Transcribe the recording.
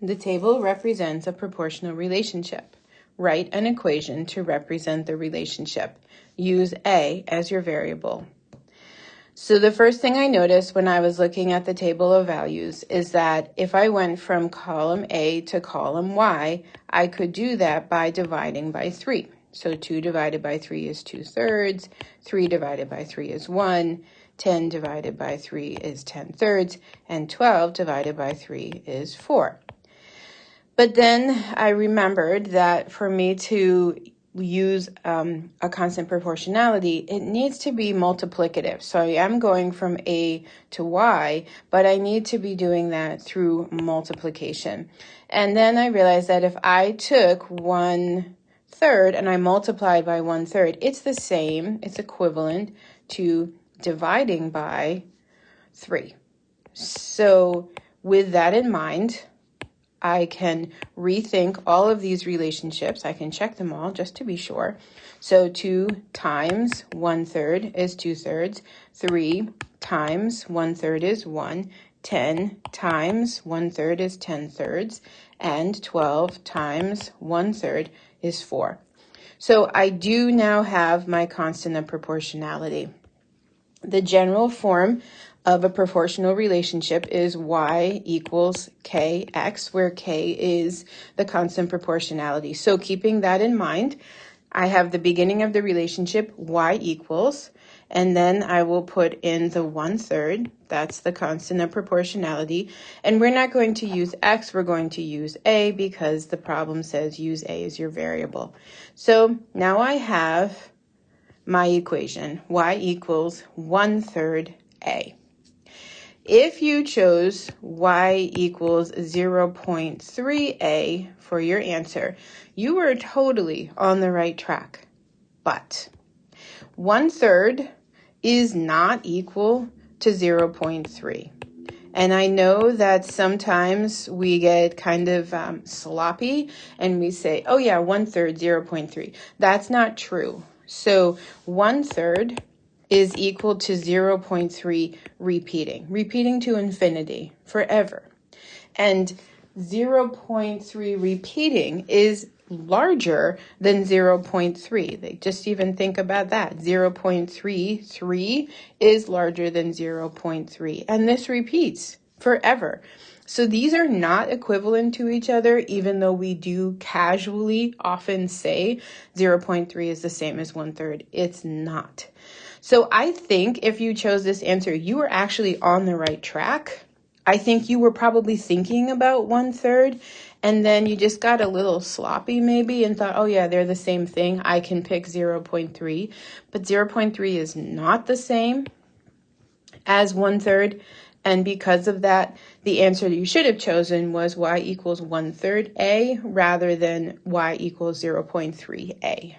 The table represents a proportional relationship. Write an equation to represent the relationship. Use A as your variable. So the first thing I noticed when I was looking at the table of values is that if I went from column A to column Y, I could do that by dividing by 3. So 2 divided by 3 is 2/3, 3 divided by 3 is 1, 10 divided by 3 is 10/3, and 12 divided by 3 is 4. But then I remembered that for me to use a constant proportionality, it needs to be multiplicative. So I am going from A to Y, but I need to be doing that through multiplication. And then I realized that if I took 1/3 and I multiplied by 1/3, it's the same, it's equivalent to dividing by 3. So with that in mind, I can rethink all of these relationships. I can check them all just to be sure. So 2 times 1/3 is 2/3. 3 times 1/3 is 1. 10 times 1/3 is 10/3. And 12 times 1/3 is 4. So I do now have my constant of proportionality. The general form of a proportional relationship is y equals kx, where k is the constant proportionality. So keeping that in mind, I have the beginning of the relationship y equals, and then I will put in the 1/3. That's the constant of proportionality. And we're not going to use x, we're going to use a because the problem says use a as your variable. So now I have my equation, y equals 1/3 a. If you chose y equals 0.3a for your answer, you were totally on the right track. But 1/3 is not equal to 0.3. And I know that sometimes we get kind of sloppy and we say, oh yeah, 1/3, 0.3. That's not true. So 1/3 is equal to 0.3 repeating to infinity, forever. And 0.3 repeating is larger than 0.3. Just even think about that. 0.33 is larger than 0.3. And this repeats forever. So these are not equivalent to each other, even though we do casually often say 0.3 is the same as 1/3. It's not. So I think if you chose this answer, you were actually on the right track. I think you were probably thinking about 1/3, and then you just got a little sloppy maybe and thought, oh yeah, they're the same thing. I can pick 0.3, but 0.3 is not the same as 1/3. And because of that, the answer that you should have chosen was y equals 1/3 a rather than y equals 0.3a.